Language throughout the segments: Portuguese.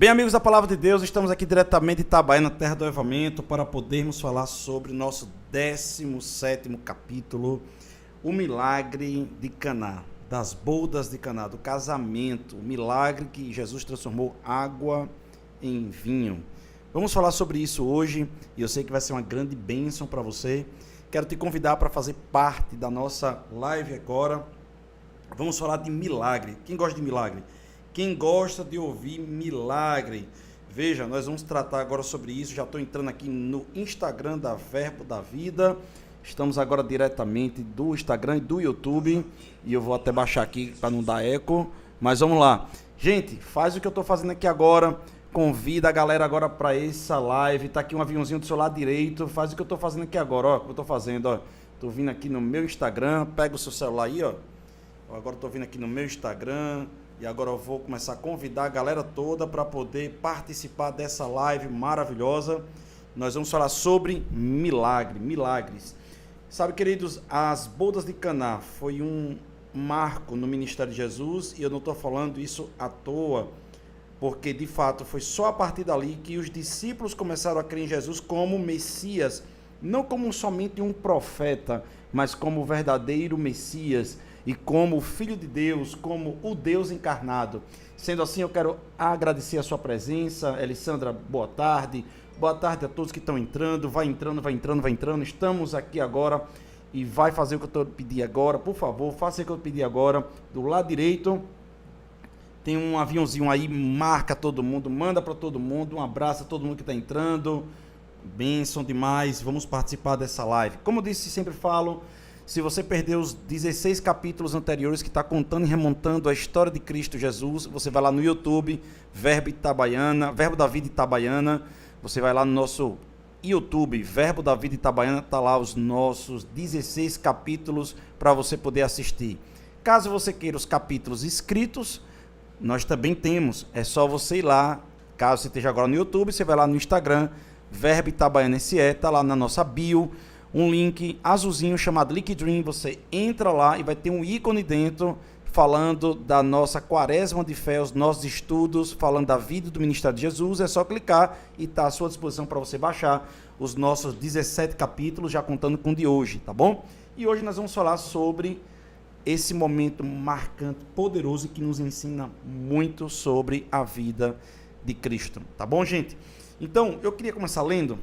Bem, amigos da Palavra de Deus, estamos aqui diretamente em Itabaiana, terra do avivamento, para podermos falar sobre o nosso 17º capítulo, o milagre de Caná, das bodas de Caná, do casamento, o milagre que Jesus transformou água em vinho. Vamos falar sobre isso hoje e eu sei que vai ser uma grande bênção para você. Quero te convidar para fazer parte da nossa live agora. Vamos falar de milagre. Quem gosta de milagre? Quem gosta de ouvir milagre? Veja, nós vamos tratar agora sobre isso. Já estou entrando aqui no Instagram da Verbo da Vida. Estamos agora diretamente do Instagram e do YouTube. E eu vou até baixar aqui para não dar eco. Mas vamos lá. Gente, faz o que eu estou fazendo aqui agora. Convida a galera agora para essa live. Tá aqui um aviãozinho do seu lado direito. Faz o que eu estou fazendo aqui agora. Ó, o que eu estou fazendo, ó. Estou vindo aqui no meu Instagram. Pega o seu celular aí, ó. Agora estou vindo aqui no meu Instagram. E agora eu vou começar a convidar a galera toda para poder participar dessa live maravilhosa. Nós vamos falar sobre milagres. Sabe, queridos, as bodas de Caná foi um marco no ministério de Jesus e eu não estou falando isso à toa, porque de fato foi só a partir dali que os discípulos começaram a crer em Jesus como Messias, não como somente um profeta, mas como o verdadeiro Messias, e como o Filho de Deus, como o Deus encarnado. Sendo assim, eu quero agradecer a sua presença. Elisandra, boa tarde. Boa tarde a todos que estão entrando. Vai entrando. Estamos aqui agora e vai fazer o que eu pedi agora. Por favor, faça o que eu pedi agora. Do lado direito tem um aviãozinho aí, marca todo mundo, manda para todo mundo. Um abraço a todo mundo que está entrando. Bênção demais. Vamos participar dessa live. Como eu disse, sempre falo, se você perdeu os 16 capítulos anteriores que está contando e remontando a história de Cristo Jesus, você vai lá no YouTube, Verbo da Vida Itabaiana, você vai lá no nosso YouTube, Verbo da Vida Itabaiana, está lá os nossos 16 capítulos para você poder assistir. Caso você queira os capítulos escritos, nós também temos, é só você ir lá, caso você esteja agora no YouTube, você vai lá no Instagram, Verbo Itabaiana SE, está lá na nossa bio, um link azulzinho chamado Liquidream, você entra lá e vai ter um ícone dentro falando da nossa quaresma de fé, os nossos estudos, falando da vida do ministério de Jesus. É só clicar e está à sua disposição para você baixar os nossos 17 capítulos, já contando com o de hoje, tá bom? E hoje nós vamos falar sobre esse momento marcante, poderoso, que nos ensina muito sobre a vida de Cristo, tá bom, gente? Então, eu queria começar lendo.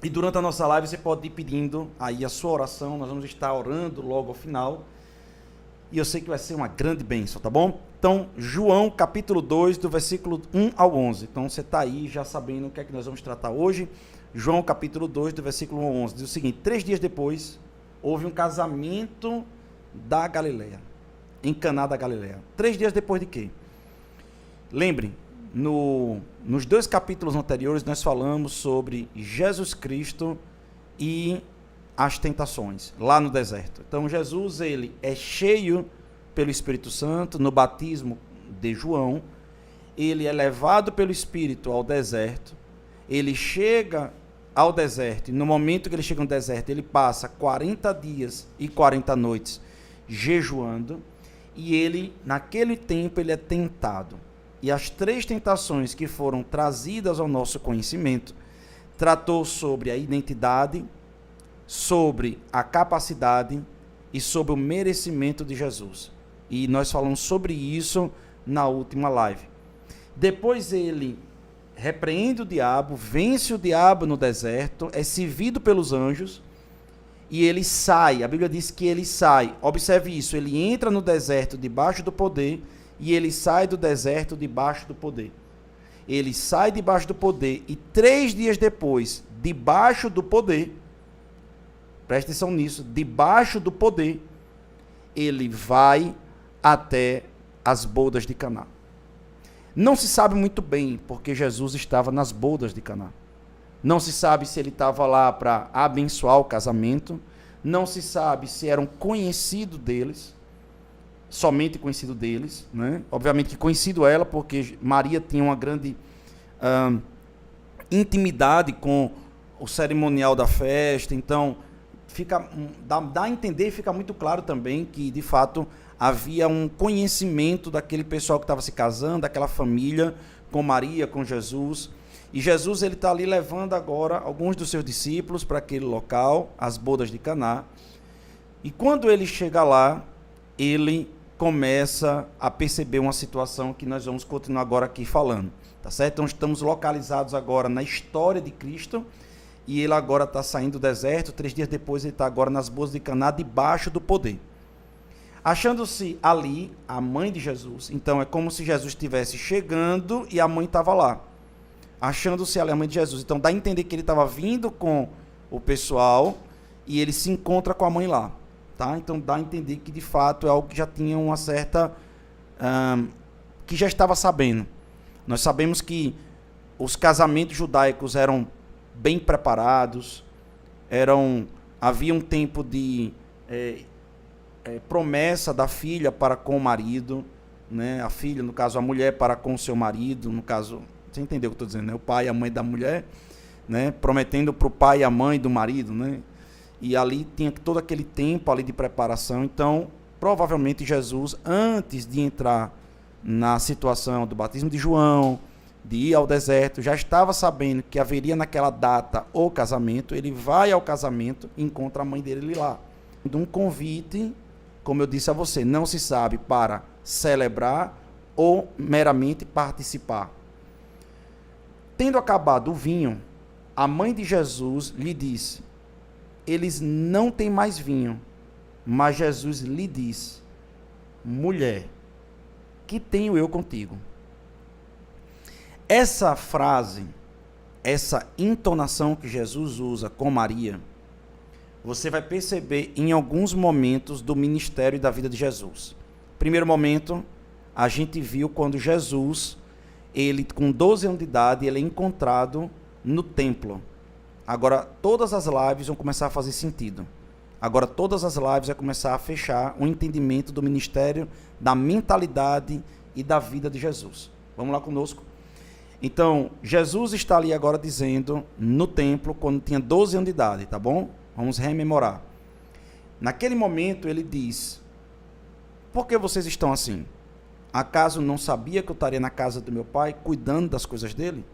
E durante a nossa live você pode ir pedindo aí a sua oração, nós vamos estar orando logo ao final. E eu sei que vai ser uma grande bênção, tá bom? Então, João capítulo 2, do versículo 1 ao 11. Então, você está aí já sabendo o que é que nós vamos tratar hoje. João capítulo 2, do versículo 1 ao 11. Diz o seguinte: 3 dias depois, houve um casamento da Galileia, em Caná da Galileia. 3 dias depois de quê? Lembre, nos 2 capítulos anteriores nós falamos sobre Jesus Cristo e as tentações lá no deserto. Então Jesus, ele é cheio pelo Espírito Santo no batismo de João, ele é levado pelo Espírito ao deserto, ele chega ao deserto e no momento que ele chega no deserto ele passa 40 dias e 40 noites jejuando e ele, naquele tempo, ele é tentado. E as 3 tentações que foram trazidas ao nosso conhecimento tratou sobre a identidade, sobre a capacidade e sobre o merecimento de Jesus. E nós falamos sobre isso na última live. Depois ele repreende o diabo, vence o diabo no deserto, é servido pelos anjos e ele sai. A Bíblia diz que ele sai. Observe isso, ele entra no deserto debaixo do poder e ele sai do deserto debaixo do poder. Ele sai debaixo do poder e 3 dias depois, debaixo do poder, preste atenção nisso, debaixo do poder, ele vai até as bodas de Caná. Não se sabe muito bem porque Jesus estava nas bodas de Caná. Não se sabe se ele estava lá para abençoar o casamento, não se sabe se era um conhecido deles, somente conhecido deles, né? Obviamente que conhecido ela, porque Maria tinha uma grande intimidade com o cerimonial da festa, então dá a entender e fica muito claro também que, de fato, havia um conhecimento daquele pessoal que estava se casando, daquela família, com Maria, com Jesus. E Jesus ele está ali levando agora alguns dos seus discípulos para aquele local, as bodas de Caná. E quando ele chega lá, ele começa a perceber uma situação que nós vamos continuar agora aqui falando. Tá certo? Então estamos localizados agora na história de Cristo. E ele agora está saindo do deserto. 3 dias depois ele está agora nas bodas de Caná, debaixo do poder. Achando-se ali a mãe de Jesus. Então é como se Jesus estivesse chegando e a mãe estava lá. Achando-se ali a mãe de Jesus. Então dá a entender que ele estava vindo com o pessoal e ele se encontra com a mãe lá. Tá? Então dá a entender que de fato é algo que já tinha uma certa... que já estava sabendo. Nós sabemos que os casamentos judaicos eram bem preparados, havia um tempo de promessa da filha para com o marido, né? A filha, no caso a mulher, para com o seu marido, no caso, você entendeu o que eu estou dizendo, né? O pai e a mãe da mulher, né? Prometendo para o pai e a mãe do marido, né? E ali tinha todo aquele tempo ali de preparação. Então, provavelmente Jesus, antes de entrar na situação do batismo de João, de ir ao deserto, já estava sabendo que haveria naquela data o casamento. Ele vai ao casamento e encontra a mãe dele lá. Um convite, como eu disse a você, não se sabe para celebrar ou meramente participar. Tendo acabado o vinho, a mãe de Jesus lhe disse: eles não têm mais vinho. Mas Jesus lhe disse: mulher, que tenho eu contigo? Essa frase, essa entonação que Jesus usa com Maria, você vai perceber em alguns momentos do ministério e da vida de Jesus. Primeiro momento, a gente viu quando Jesus, ele com 12 anos de idade, ele é encontrado no templo. Agora, todas as lives vão começar a fazer sentido. Agora, todas as lives vão começar a fechar um entendimento do ministério, da mentalidade e da vida de Jesus. Vamos lá conosco? Então, Jesus está ali agora dizendo, no templo, quando tinha 12 anos de idade, tá bom? Vamos rememorar. Naquele momento, ele diz: por que vocês estão assim? Acaso não sabia que eu estaria na casa do meu pai, cuidando das coisas dele?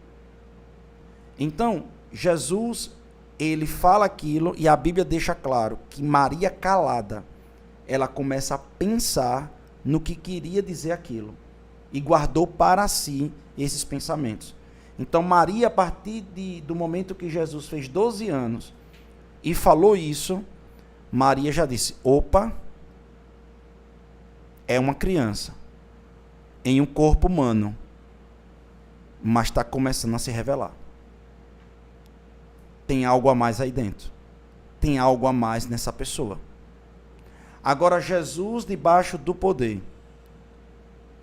Então, Jesus, ele fala aquilo e a Bíblia deixa claro que Maria, calada, ela começa a pensar no que queria dizer aquilo e guardou para si esses pensamentos. Então Maria, a partir do momento que Jesus fez 12 anos e falou isso, Maria já disse: opa, é uma criança em um corpo humano, mas está começando a se revelar. Tem algo a mais aí dentro. Tem algo a mais nessa pessoa. Agora, Jesus debaixo do poder.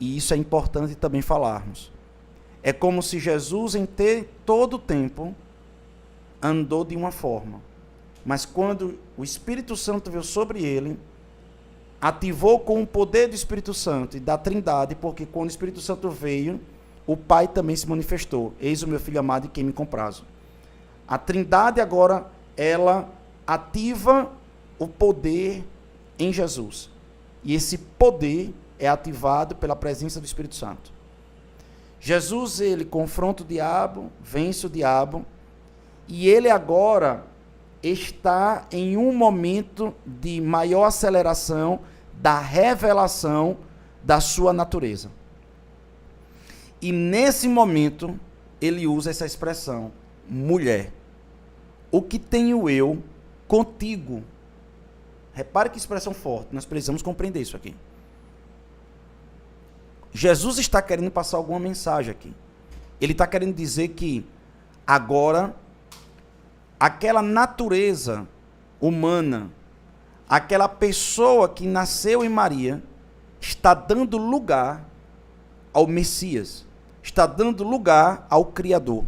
E isso é importante também falarmos. É como se Jesus, em todo o tempo, andou de uma forma. Mas quando o Espírito Santo veio sobre ele, ativou com o poder do Espírito Santo e da Trindade, porque quando o Espírito Santo veio, o Pai também se manifestou. Eis o meu filho amado em quem me comprazo. A Trindade agora, ela ativa o poder em Jesus. E esse poder é ativado pela presença do Espírito Santo. Jesus, ele confronta o diabo, vence o diabo, e ele agora está em um momento de maior aceleração da revelação da sua natureza. E nesse momento, ele usa essa expressão, mulher. O que tenho eu contigo? Repare que expressão forte, nós precisamos compreender isso aqui. Jesus está querendo passar alguma mensagem aqui. Ele está querendo dizer que agora, aquela natureza humana, aquela pessoa que nasceu em Maria, está dando lugar ao Messias, está dando lugar ao Criador,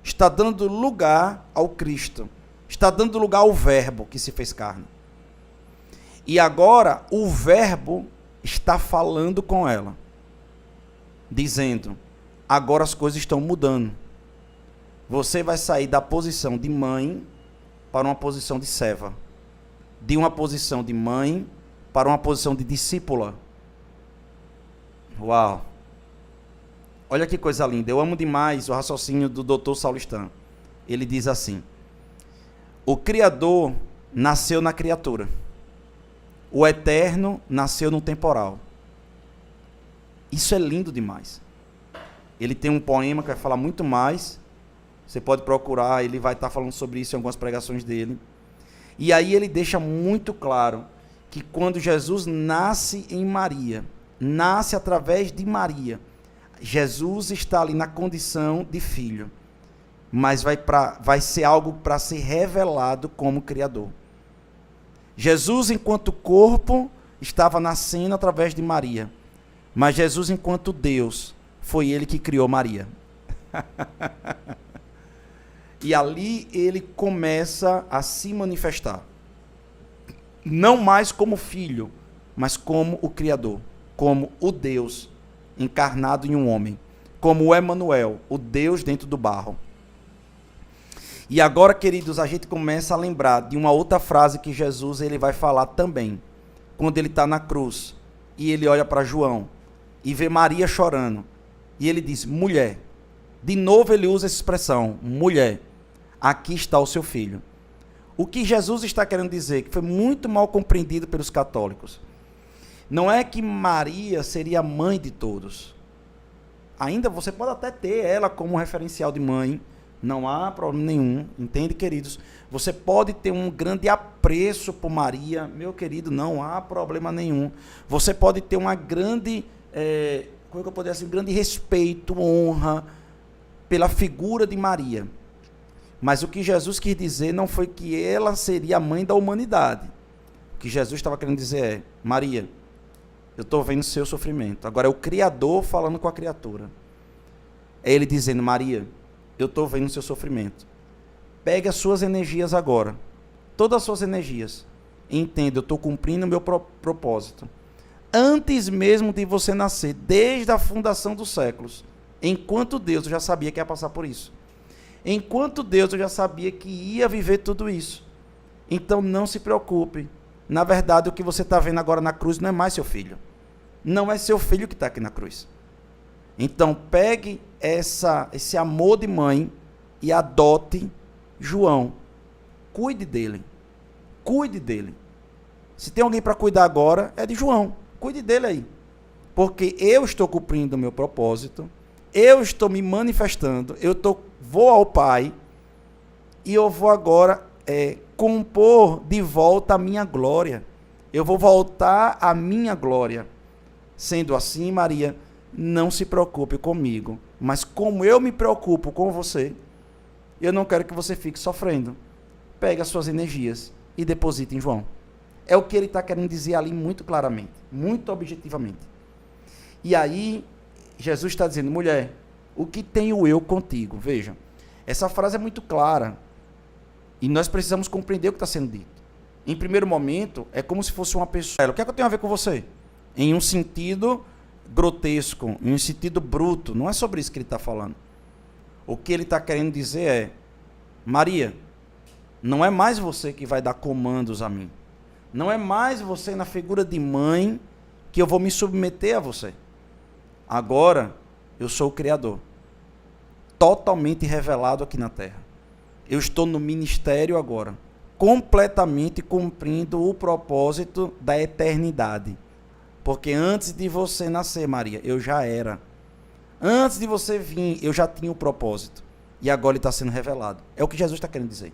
está dando lugar ao Cristo, está dando lugar ao Verbo que se fez carne. E agora o Verbo está falando com ela, dizendo: agora as coisas estão mudando. Você vai sair da posição de mãe para uma posição de serva, de uma posição de mãe para uma posição de discípula. Uau! Olha que coisa linda. Eu amo demais o raciocínio do Dr. Saulistano. Ele diz assim: o Criador nasceu na criatura. O eterno nasceu no temporal. Isso é lindo demais. Ele tem um poema que vai falar muito mais. Você pode procurar, ele vai estar falando sobre isso em algumas pregações dele. E aí ele deixa muito claro que quando Jesus nasce em Maria, nasce através de Maria, Jesus está ali na condição de filho, mas vai ser algo para ser revelado como Criador. Jesus, enquanto corpo, estava nascendo através de Maria, mas Jesus, enquanto Deus, foi ele que criou Maria. E ali ele começa a se manifestar. Não mais como filho, mas como o Criador, como o Deus encarnado em um homem, como o Emanuel, o Deus dentro do barro. E agora, queridos, a gente começa a lembrar de uma outra frase que Jesus ele vai falar também, quando ele está na cruz, e ele olha para João, e vê Maria chorando, e ele diz, mulher. De novo ele usa essa expressão, mulher, aqui está o seu filho. O que Jesus está querendo dizer, que foi muito mal compreendido pelos católicos, não é que Maria seria a mãe de todos. Ainda você pode até ter ela como referencial de mãe, não há problema nenhum, entende, queridos? Você pode ter um grande apreço por Maria, meu querido, não há problema nenhum. Você pode ter uma grande, como é que eu poderia dizer, um grande respeito, honra pela figura de Maria. Mas o que Jesus quis dizer não foi que ela seria a mãe da humanidade. O que Jesus estava querendo dizer é, Maria, eu estou vendo o seu sofrimento. Agora é o Criador falando com a criatura. É ele dizendo, Maria, eu estou vendo o seu sofrimento. Pegue as suas energias agora. Todas as suas energias. E entenda, eu estou cumprindo o meu propósito. Antes mesmo de você nascer, desde a fundação dos séculos, enquanto Deus, eu já sabia que ia passar por isso. Enquanto Deus, eu já sabia que ia viver tudo isso. Então não se preocupe. Na verdade, o que você está vendo agora na cruz não é mais seu filho. Não é seu filho que está aqui na cruz. Então pegue esse amor de mãe e adote João. Cuide dele. Cuide dele. Se tem alguém para cuidar agora, é de João. Cuide dele aí. Porque eu estou cumprindo o meu propósito. Eu estou me manifestando. Vou ao Pai. E eu vou agora compor de volta a minha glória. Eu vou voltar à minha glória. Sendo assim, Maria, não se preocupe comigo. Mas como eu me preocupo com você, eu não quero que você fique sofrendo. Pegue as suas energias e deposite em João. É o que ele está querendo dizer ali muito claramente, muito objetivamente. E aí, Jesus está dizendo, mulher, o que tenho eu contigo? Veja, essa frase é muito clara. E nós precisamos compreender o que está sendo dito. Em primeiro momento, é como se fosse uma pessoa. O que é que eu tenho a ver com você? Em um sentido grotesco, em um sentido bruto. Não é sobre isso que ele está falando. O que ele está querendo dizer é, Maria, não é mais você que vai dar comandos a mim. Não é mais você na figura de mãe que eu vou me submeter a você. Agora, eu sou o Criador. Totalmente revelado aqui na Terra. Eu estou no ministério agora. Completamente cumprindo o propósito da eternidade. Porque antes de você nascer, Maria, eu já era. Antes de você vir, eu já tinha o propósito. E agora ele está sendo revelado. É o que Jesus está querendo dizer.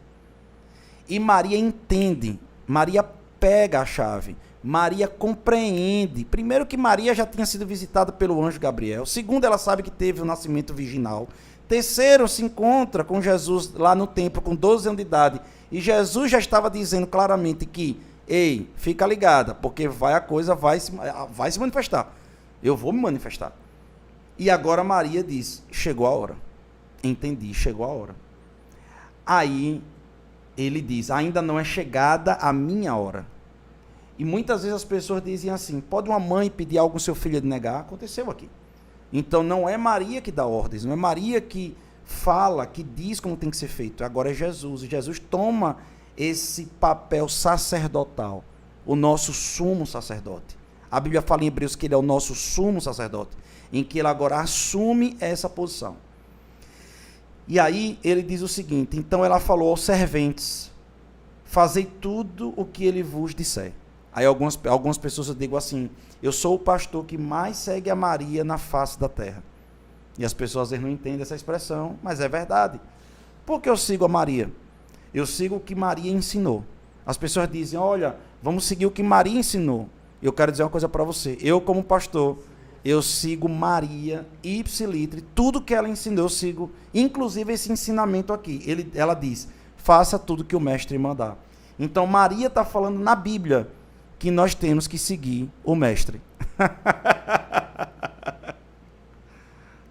E Maria entende. Maria pega a chave. Maria compreende. Primeiro que Maria já tinha sido visitada pelo anjo Gabriel. Segundo, ela sabe que teve o nascimento virginal. Terceiro, se encontra com Jesus lá no templo com 12 anos de idade. E Jesus já estava dizendo claramente que, ei, fica ligada, porque a coisa vai se manifestar. Eu vou me manifestar. E agora Maria diz, chegou a hora. Entendi, chegou a hora. Aí ele diz, ainda não é chegada a minha hora. E muitas vezes as pessoas dizem assim, pode uma mãe pedir algo ao seu filho de negar? Aconteceu aqui. Então não é Maria que dá ordens, não é Maria que fala, que diz como tem que ser feito. Agora é Jesus. E Jesus toma esse papel sacerdotal, o nosso sumo sacerdote. A Bíblia fala em Hebreus que ele é o nosso sumo sacerdote, em que ele agora assume essa posição. E aí ele diz o seguinte: então ela falou aos serventes: fazei tudo o que ele vos disser. Aí algumas pessoas eu digo assim: eu sou o pastor que mais segue a Maria na face da terra. E as pessoas às vezes não entendem essa expressão, mas é verdade. Por que eu sigo a Maria? Eu sigo o que Maria ensinou. As pessoas dizem: olha, vamos seguir o que Maria ensinou. Eu quero dizer uma coisa para você: eu, como pastor, eu sigo Maria ipsilitre, tudo que ela ensinou eu sigo, inclusive esse ensinamento aqui. Ela diz: faça tudo que o mestre mandar. Então Maria está falando na Bíblia que nós temos que seguir o mestre.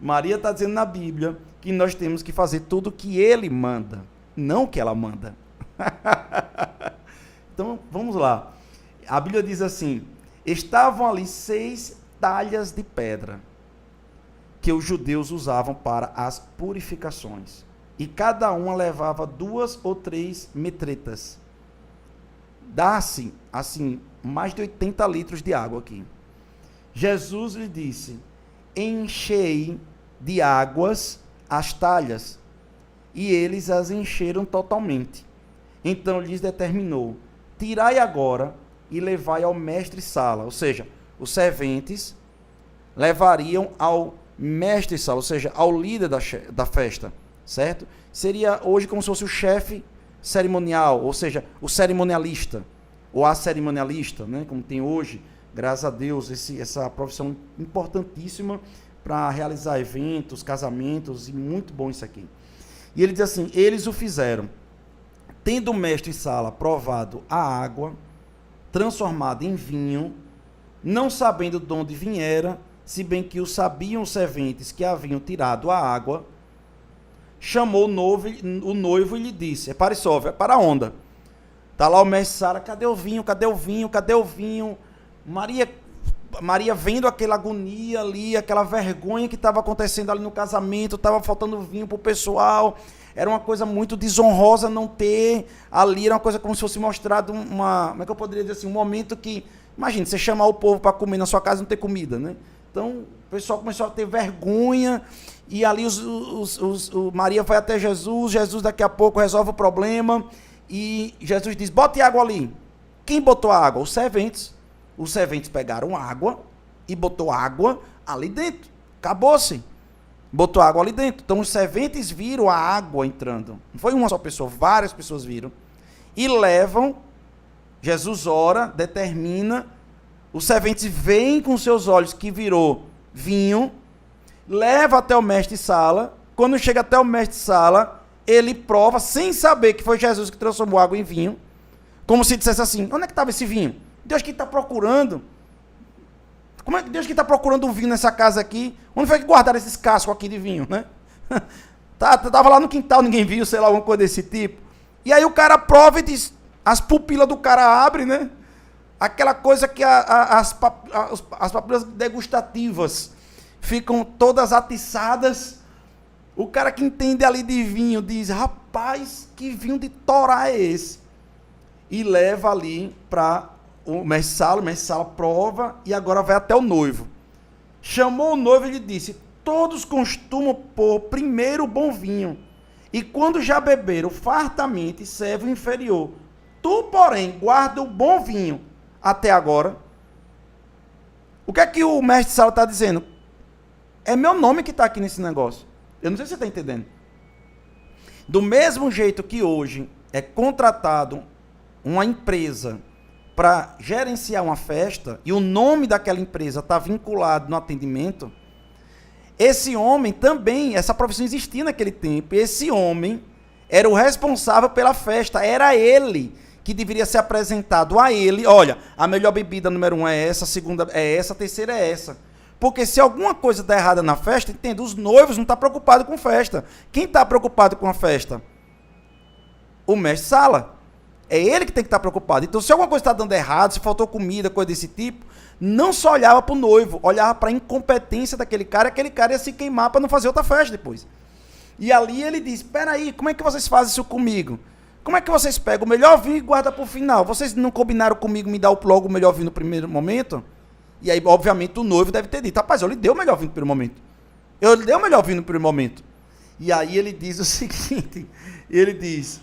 Maria está dizendo na Bíblia que nós temos que fazer tudo que ele manda, não que ela manda. Então, vamos lá. A Bíblia diz assim: estavam ali 6 talhas de pedra que os judeus usavam para as purificações, e cada uma levava 2 ou 3 metretas. Dá-se, assim, mais de 80 litros de água aqui. Jesus lhe disse: enchei de águas as talhas, e eles as encheram totalmente. Então lhes determinou: tirai agora e levai ao mestre-sala. Ou seja, os serventes levariam ao mestre-sala, ou seja, ao líder da festa, certo? Seria hoje como se fosse o chefe cerimonial, ou seja, o cerimonialista, ou a cerimonialista, né? Como tem hoje, graças a Deus, essa profissão importantíssima para realizar eventos, casamentos, e muito bom isso aqui. E ele diz assim: eles o fizeram, tendo o mestre-sala provado a água, transformada em vinho, não sabendo de onde viera, se bem que o sabiam os serventes que haviam tirado a água, chamou o noivo e lhe disse: repare só, vai para a onda. Está lá o mestre-sala: cadê o vinho, cadê o vinho, cadê o vinho? Maria vendo aquela agonia ali, aquela vergonha que estava acontecendo ali no casamento, estava faltando vinho para o pessoal, era uma coisa muito desonrosa não ter ali, era uma coisa como se fosse mostrado como é que eu poderia dizer assim, um momento que, imagina, você chamar o povo para comer na sua casa e não ter comida, né? Então, o pessoal começou a ter vergonha, e ali Maria vai até Jesus daqui a pouco resolve o problema, e Jesus diz: bote água ali. Quem botou a água? Os serventes. Os serventes pegaram água e botou água ali dentro. Acabou-se. Botou água ali dentro. Então os serventes viram a água entrando. Não foi uma só pessoa, várias pessoas viram. E levam, Jesus ora, determina, os serventes veem com seus olhos que virou vinho, leva até o mestre-sala. Quando chega até o mestre-sala, ele prova, sem saber que foi Jesus que transformou água em vinho, como se dissesse assim: onde é que estava esse vinho? Deus que está procurando. Como é que Deus que está procurando um vinho nessa casa aqui? Onde foi que guardaram esses cascos aqui de vinho, né? Tava lá no quintal, ninguém viu, sei lá, alguma coisa desse tipo. E aí o cara prova e diz, as pupilas do cara abrem, né? Aquela coisa que as papilas degustativas ficam todas atiçadas. O cara que entende ali de vinho diz: rapaz, que vinho de Torá é esse? E leva ali para o mestre-sala prova, e agora vai até o noivo. Chamou o noivo e lhe disse: todos costumam pôr primeiro o bom vinho, e quando já beberam fartamente, serve o inferior. Tu, porém, guarda o bom vinho até agora. O que é que o mestre-sala está dizendo? É meu nome que está aqui nesse negócio. Eu não sei se você está entendendo. Do mesmo jeito que hoje é contratado uma empresa para gerenciar uma festa, e o nome daquela empresa está vinculado no atendimento, esse homem também, essa profissão existia naquele tempo, esse homem era o responsável pela festa, era ele que deveria ser apresentado a ele: olha, a melhor bebida número 1 é essa, a segunda é essa, a terceira é essa. Porque se alguma coisa está errada na festa, entenda, os noivos não estão preocupados com festa. Quem está preocupado com a festa? O mestre-sala. É ele que tem que estar preocupado. Então, se alguma coisa está dando errado, se faltou comida, coisa desse tipo, não só olhava para o noivo, olhava para a incompetência daquele cara, aquele cara ia se queimar para não fazer outra festa depois. E ali ele diz: espera aí, como é que vocês fazem isso comigo? Como é que vocês pegam o melhor vinho e guardam para o final? Vocês não combinaram comigo me dar logo o melhor vinho no primeiro momento? E aí, obviamente, o noivo deve ter dito, rapaz, eu lhe dei o melhor vinho no primeiro momento. Eu lhe dei o melhor vinho no primeiro momento. E aí ele diz o seguinte, ele diz,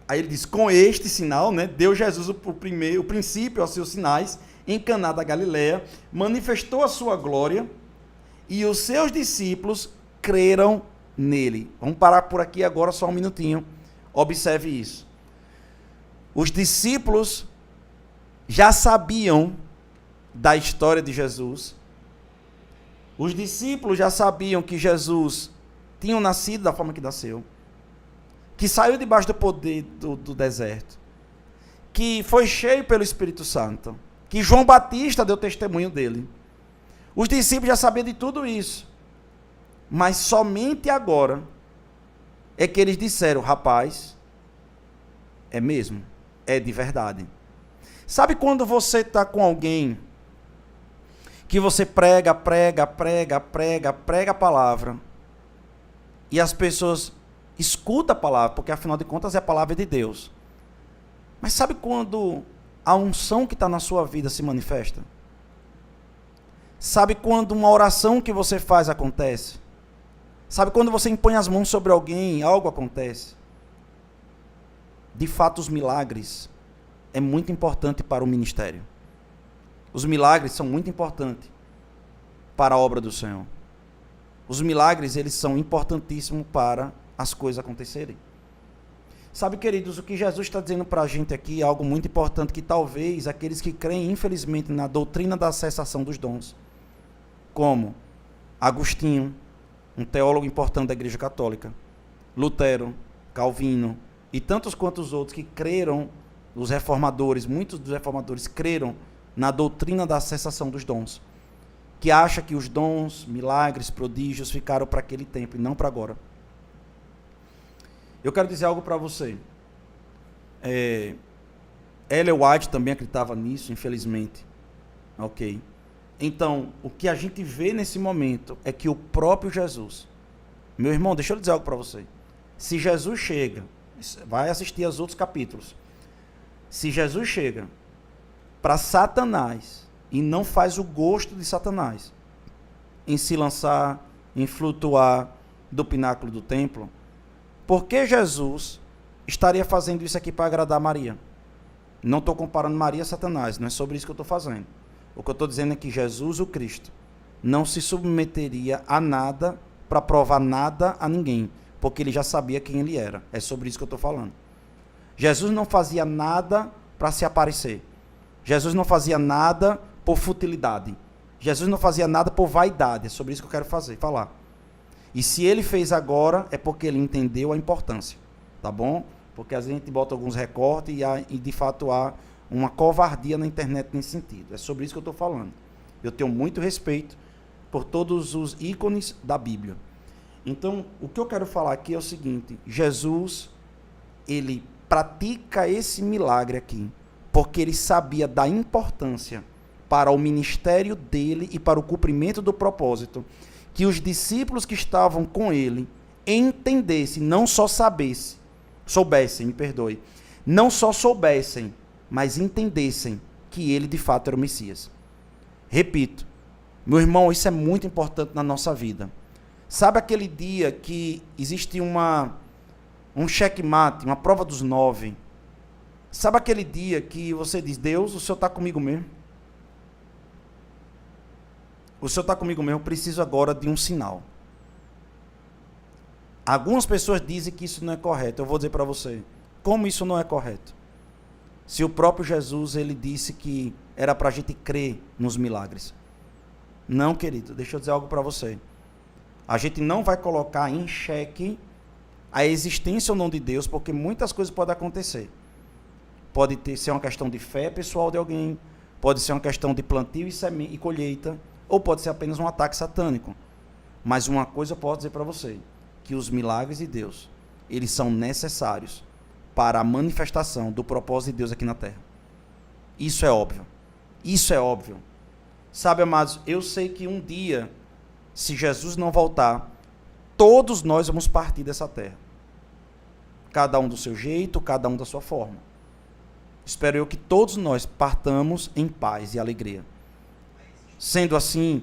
aí ele diz, com este sinal, né, deu Jesus o princípio aos seus sinais, em Caná da Galileia, manifestou a sua glória, e os seus discípulos creram nele. Vamos parar por aqui agora só um minutinho. Observe isso. Os discípulos já sabiam da história de Jesus. Os discípulos já sabiam que Jesus tinha nascido da forma que nasceu, que saiu debaixo do poder do deserto, que foi cheio pelo Espírito Santo, que João Batista deu testemunho dele. Os discípulos já sabiam de tudo isso. Mas somente agora é que eles disseram, rapaz, é mesmo, é de verdade. Sabe quando você está com alguém que você prega a palavra e as pessoas escutam a palavra, porque afinal de contas é a palavra de Deus. Mas sabe quando a unção que está na sua vida se manifesta? Sabe quando uma oração que você faz acontece? Sabe quando você impõe as mãos sobre alguém, algo acontece? De fato, os milagres é muito importante para o ministério. Os milagres são muito importantes para a obra do Senhor. Os milagres, eles são importantíssimos para as coisas acontecerem. Sabe, queridos, o que Jesus está dizendo para a gente aqui é algo muito importante, que talvez aqueles que creem, infelizmente, na doutrina da cessação dos dons, como Agostinho, um teólogo importante da Igreja Católica, Lutero, Calvino e tantos quantos outros que creram, os reformadores, muitos dos reformadores creram na doutrina da cessação dos dons, que acha que os dons, milagres, prodígios ficaram para aquele tempo e não para agora. Eu quero dizer algo para você. Ellen White também acreditava nisso, infelizmente. Ok. Então, o que a gente vê nesse momento é que o próprio Jesus... Meu irmão, deixa eu dizer algo para você. Se Jesus chega, vai assistir aos outros capítulos. Se Jesus chega para Satanás e não faz o gosto de Satanás em se lançar, em flutuar do pináculo do templo, por que Jesus estaria fazendo isso aqui para agradar Maria? Não estou comparando Maria a Satanás, não é sobre isso que eu estou fazendo. O que eu estou dizendo é que Jesus, o Cristo, não se submeteria a nada para provar nada a ninguém, porque ele já sabia quem ele era. É sobre isso que eu estou falando. Jesus não fazia nada para se aparecer. Jesus não fazia nada por futilidade. Jesus não fazia nada por vaidade. É sobre isso que eu quero falar. E se ele fez agora, é porque ele entendeu a importância. Tá bom? Porque às vezes a gente bota alguns recortes e de fato há uma covardia na internet nesse sentido. É sobre isso que eu estou falando. Eu tenho muito respeito por todos os ícones da Bíblia. Então, o que eu quero falar aqui é o seguinte: Jesus, ele pratica esse milagre aqui, porque ele sabia da importância para o ministério dele e para o cumprimento do propósito, que os discípulos que estavam com ele entendessem, não só soubessem, não só soubessem, mas entendessem que ele de fato era o Messias. Repito, meu irmão, isso é muito importante na nossa vida. Sabe aquele dia que existe um checkmate, uma prova dos 9? Sabe aquele dia que você diz, Deus, o Senhor está comigo mesmo? O Senhor está comigo mesmo, eu preciso agora de um sinal. Algumas pessoas dizem que isso não é correto. Eu vou dizer para você, como isso não é correto? Se o próprio Jesus, ele disse que era para a gente crer nos milagres. Não, querido, deixa eu dizer algo para você. A gente não vai colocar em xeque a existência ou não de Deus, porque muitas coisas podem acontecer. Pode ser uma questão de fé pessoal de alguém, pode ser uma questão de plantio e colheita, ou pode ser apenas um ataque satânico. Mas uma coisa eu posso dizer para você, que os milagres de Deus, eles são necessários para a manifestação do propósito de Deus aqui na terra. Isso é óbvio. Isso é óbvio. Sabe, amados, eu sei que um dia, se Jesus não voltar, todos nós vamos partir dessa terra. Cada um do seu jeito, cada um da sua forma. Espero eu que todos nós partamos em paz e alegria. Sendo assim,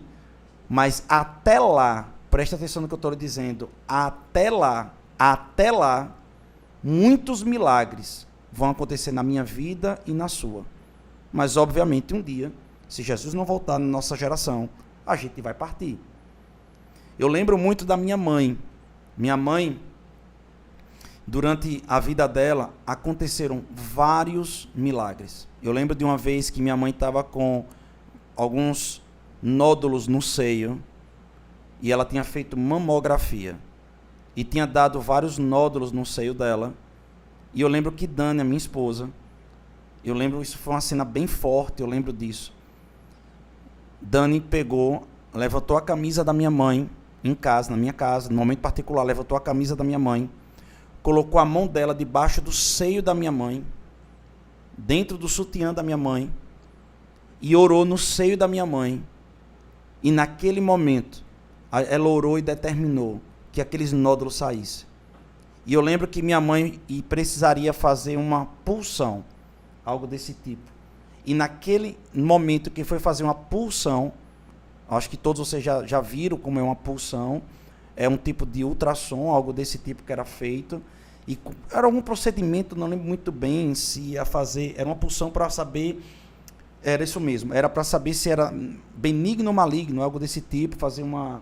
mas até lá, presta atenção no que eu estou lhe dizendo, até lá, muitos milagres vão acontecer na minha vida e na sua. Mas, obviamente, um dia, se Jesus não voltar na nossa geração, a gente vai partir. Eu lembro muito da minha mãe. Minha mãe, durante a vida dela, aconteceram vários milagres. Eu lembro de uma vez que minha mãe estava com alguns nódulos no seio e ela tinha feito mamografia e tinha dado vários nódulos no seio dela. E eu lembro que Dani, a minha esposa, isso foi uma cena bem forte, eu lembro disso. Dani pegou, levantou a camisa da minha mãe em casa, na minha casa, no momento particular, levantou a camisa da minha mãe, colocou a mão dela debaixo do seio da minha mãe, dentro do sutiã da minha mãe, e orou no seio da minha mãe. E naquele momento, ela orou e determinou que aqueles nódulos saíssem. E eu lembro que minha mãe precisaria fazer uma punção, algo desse tipo. E naquele momento que foi fazer uma punção, acho que todos vocês já viram como é uma punção, é um tipo de ultrassom, algo desse tipo que era feito. E era algum procedimento, não lembro muito bem se ia fazer, era uma punção para saber, era isso mesmo, era para saber se era benigno ou maligno, algo desse tipo, fazer um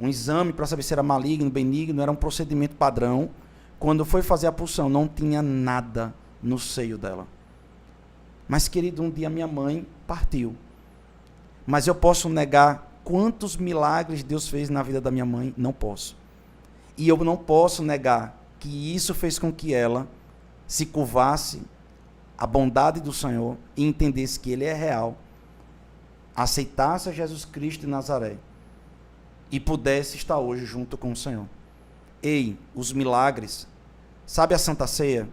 exame para saber se era maligno, benigno, era um procedimento padrão. Quando foi fazer a punção, não tinha nada no seio dela. Mas, querido, um dia minha mãe partiu. Mas eu posso negar quantos milagres Deus fez na vida da minha mãe? Não posso. E eu não posso negar que isso fez com que ela se curvasse à bondade do Senhor e entendesse que Ele é real, aceitasse a Jesus Cristo de Nazaré e pudesse estar hoje junto com o Senhor. Ei, os milagres, sabe a Santa Ceia?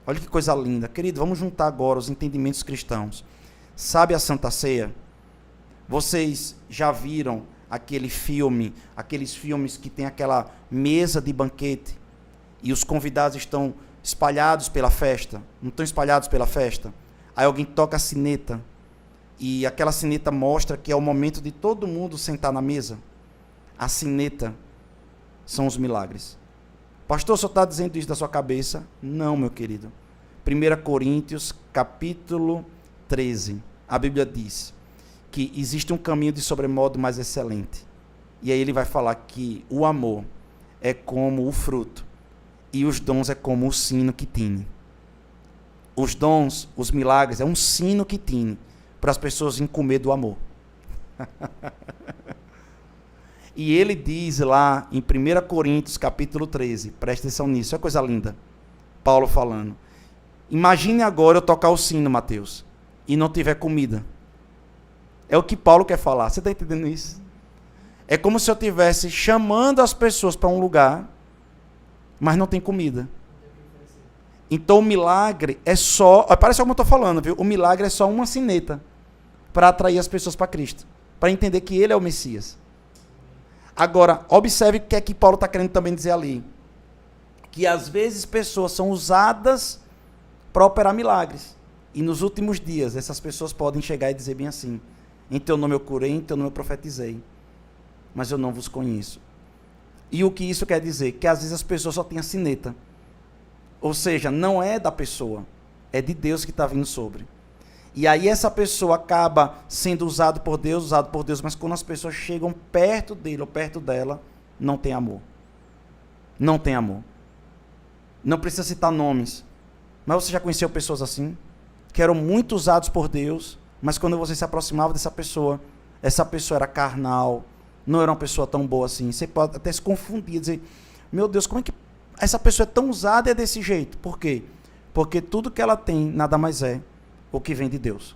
Olha que coisa linda. Querido, vamos juntar agora os entendimentos cristãos. Sabe a Santa Ceia? Vocês já viram aqueles filmes que tem aquela mesa de banquete e os convidados estão espalhados pela festa? Não estão espalhados pela festa? Aí alguém toca a sineta e aquela sineta mostra que é o momento de todo mundo sentar na mesa. A sineta são os milagres. Pastor, o senhor está dizendo isso da sua cabeça? Não, meu querido. 1 Coríntios, capítulo 13. A Bíblia diz que existe um caminho de sobremodo mais excelente. E aí ele vai falar que o amor é como o fruto e os dons é como o sino que tine. Os dons, os milagres, é um sino que tine para as pessoas em comer do amor. E ele diz lá em 1 Coríntios, capítulo 13, presta atenção nisso, é coisa linda, Paulo falando. Imagine agora eu tocar o sino, Mateus, e não tiver comida. É o que Paulo quer falar, você está entendendo isso? É como se eu estivesse chamando as pessoas para um lugar, mas não tem comida. Então o milagre é só, parece como eu estou falando, viu? O milagre é só uma sineta para atrair as pessoas para Cristo, para entender que Ele é o Messias. Agora, observe o que é que Paulo está querendo também dizer ali. Que às vezes pessoas são usadas para operar milagres. E nos últimos dias, essas pessoas podem chegar e dizer bem assim: em teu nome eu curei, em teu nome eu profetizei, mas eu não vos conheço. E o que isso quer dizer? Que às vezes as pessoas só têm a sineta. Ou seja, não é da pessoa, é de Deus que está vindo sobre. E aí essa pessoa acaba sendo usado por Deus, mas quando as pessoas chegam perto dele ou perto dela, não tem amor. Não tem amor. Não precisa citar nomes, mas você já conheceu pessoas assim? Que eram muito usados por Deus, mas quando você se aproximava dessa pessoa, essa pessoa era carnal, não era uma pessoa tão boa assim. Você pode até se confundir, dizer: meu Deus, como é que essa pessoa é tão usada e é desse jeito? Por quê? Porque tudo que ela tem nada mais é o que vem de Deus.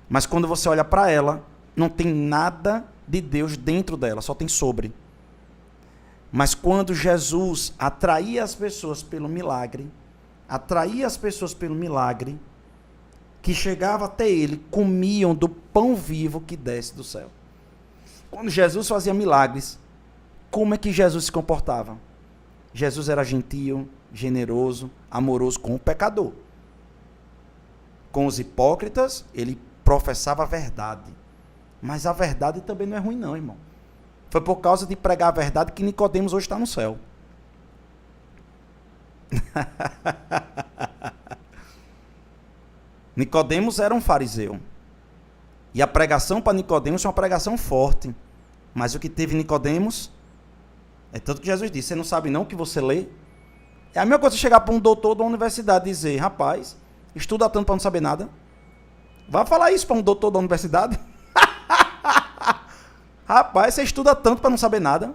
Mas quando você olha para ela, não tem nada de Deus dentro dela, só tem sobre. Mas quando Jesus atraía as pessoas pelo milagre, que chegava até ele, comiam do pão vivo que desce do céu. Quando Jesus fazia milagres, como é que Jesus se comportava? Jesus era gentil, generoso, amoroso com o pecador. Com os hipócritas, ele professava a verdade. Mas a verdade também não é ruim não, irmão. Foi por causa de pregar a verdade que Nicodemos hoje está no céu. Nicodemos era um fariseu. E a pregação para Nicodemos é uma pregação forte. Mas o que teve Nicodemos é tanto que Jesus disse: você não sabe não o que você lê? É a mesma coisa chegar para um doutor da universidade e dizer: rapaz, estuda tanto para não saber nada. Vai falar isso para um doutor da universidade? Rapaz, você estuda tanto para não saber nada.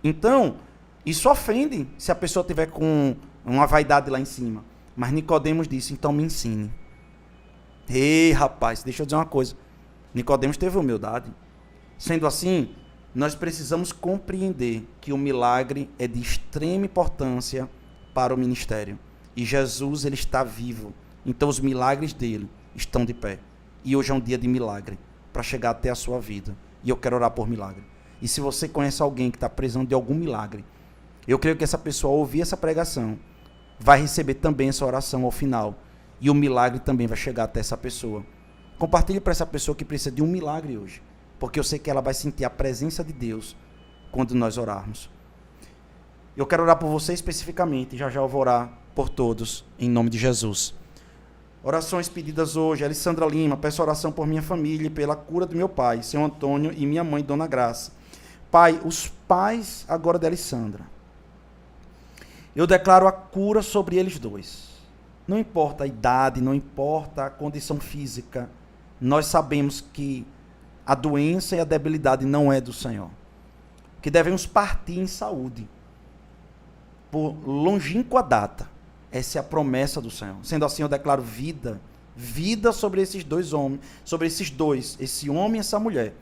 Então, isso ofende se a pessoa tiver com uma vaidade lá em cima. Mas Nicodemos disse: então me ensine. Ei, rapaz, deixa eu dizer uma coisa. Nicodemos teve humildade. Sendo assim, nós precisamos compreender que o milagre é de extrema importância para o ministério. E Jesus, ele está vivo. Então os milagres dele estão de pé. E hoje é um dia de milagre para chegar até a sua vida. E eu quero orar por milagre. E se você conhece alguém que está precisando de algum milagre, eu creio que essa pessoa, ao ouvir essa pregação, vai receber também essa oração ao final. E o milagre também vai chegar até essa pessoa. Compartilhe para essa pessoa que precisa de um milagre hoje. Porque eu sei que ela vai sentir a presença de Deus quando nós orarmos. Eu quero orar por você especificamente. Já já eu vou orar por todos, em nome de Jesus. Orações pedidas hoje. Alessandra Lima, peço oração por minha família e pela cura do meu pai, seu Antônio, e minha mãe, Dona Graça. Pai, os pais agora de Alessandra, eu declaro a cura sobre eles dois. Não importa a idade, não importa a condição física, nós sabemos que a doença e a debilidade não é do Senhor. Que devemos partir em saúde, por longínqua data. Essa é a promessa do Senhor. Sendo assim, eu declaro vida sobre esses dois homens, sobre esses dois, esse homem e essa mulher.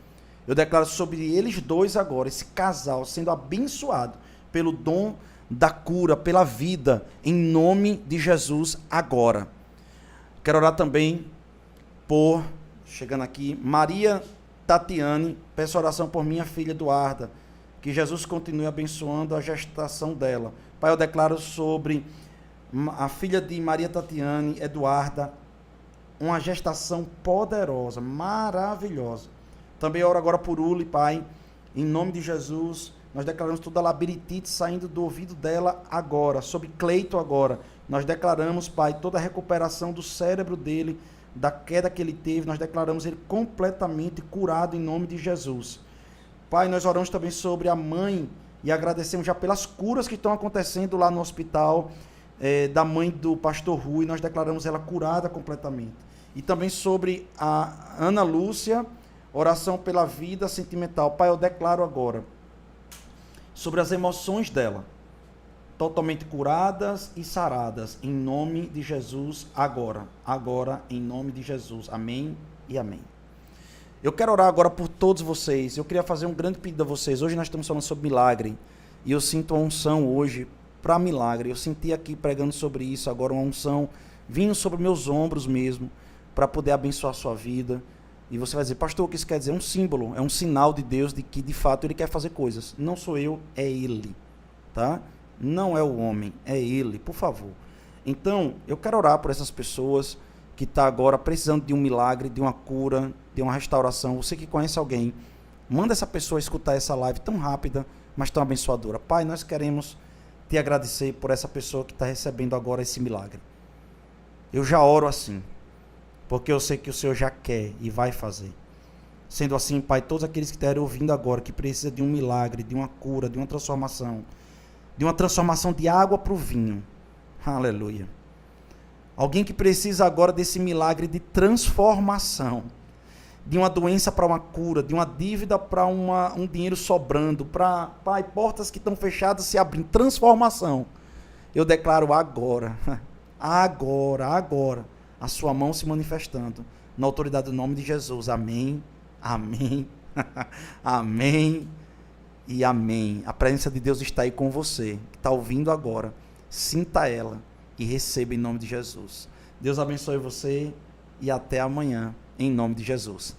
Eu declaro sobre eles dois agora, esse casal, sendo abençoado pelo dom da cura, pela vida, em nome de Jesus agora. Quero orar também por, chegando aqui, Maria Tatiane, peço oração por minha filha Eduarda, que Jesus continue abençoando a gestação dela. Pai, eu declaro sobre a filha de Maria Tatiane, Eduarda, uma gestação poderosa, maravilhosa. Também oro agora por Uli, Pai, em nome de Jesus. Nós declaramos toda a labirintite saindo do ouvido dela agora, sobre Cleito agora. Nós declaramos, Pai, toda a recuperação do cérebro dele, da queda que ele teve, nós declaramos ele completamente curado em nome de Jesus. Pai, nós oramos também sobre a mãe e agradecemos já pelas curas que estão acontecendo lá no hospital da mãe do pastor Rui, nós declaramos ela curada completamente. E também sobre a Ana Lúcia, oração pela vida sentimental. Pai, eu declaro agora sobre as emoções dela, totalmente curadas e saradas, em nome de Jesus, agora, em nome de Jesus, amém e amém. Eu quero orar agora por todos vocês. Eu queria fazer um grande pedido a vocês. Hoje nós estamos falando sobre milagre, e eu sinto a unção hoje para milagre. Eu senti aqui pregando sobre isso, agora uma unção vindo sobre meus ombros mesmo, para poder abençoar a sua vida. E você vai dizer: pastor, o que isso quer dizer? É um símbolo, é um sinal de Deus de que de fato Ele quer fazer coisas. Não sou eu, é Ele, tá? Não é o homem, é Ele, por favor. Então, eu quero orar por essas pessoas que estão agora precisando de um milagre, de uma cura, de uma restauração. Você que conhece alguém, manda essa pessoa escutar essa live tão rápida, mas tão abençoadora. Pai, nós queremos te agradecer por essa pessoa que está recebendo agora esse milagre. Eu já oro assim, porque eu sei que o Senhor já quer e vai fazer. Sendo assim, Pai, todos aqueles que estiverem ouvindo agora, que precisam de um milagre, de uma cura, de uma transformação de água para o vinho. Aleluia. Alguém que precisa agora desse milagre de transformação, de uma doença para uma cura, de uma dívida para um dinheiro sobrando, para, Pai, portas que estão fechadas se abrindo, transformação. Eu declaro agora, a sua mão se manifestando, na autoridade do nome de Jesus. Amém, amém, amém e amém. A presença de Deus está aí com você, que está ouvindo agora. Sinta ela e receba em nome de Jesus. Deus abençoe você e até amanhã, em nome de Jesus.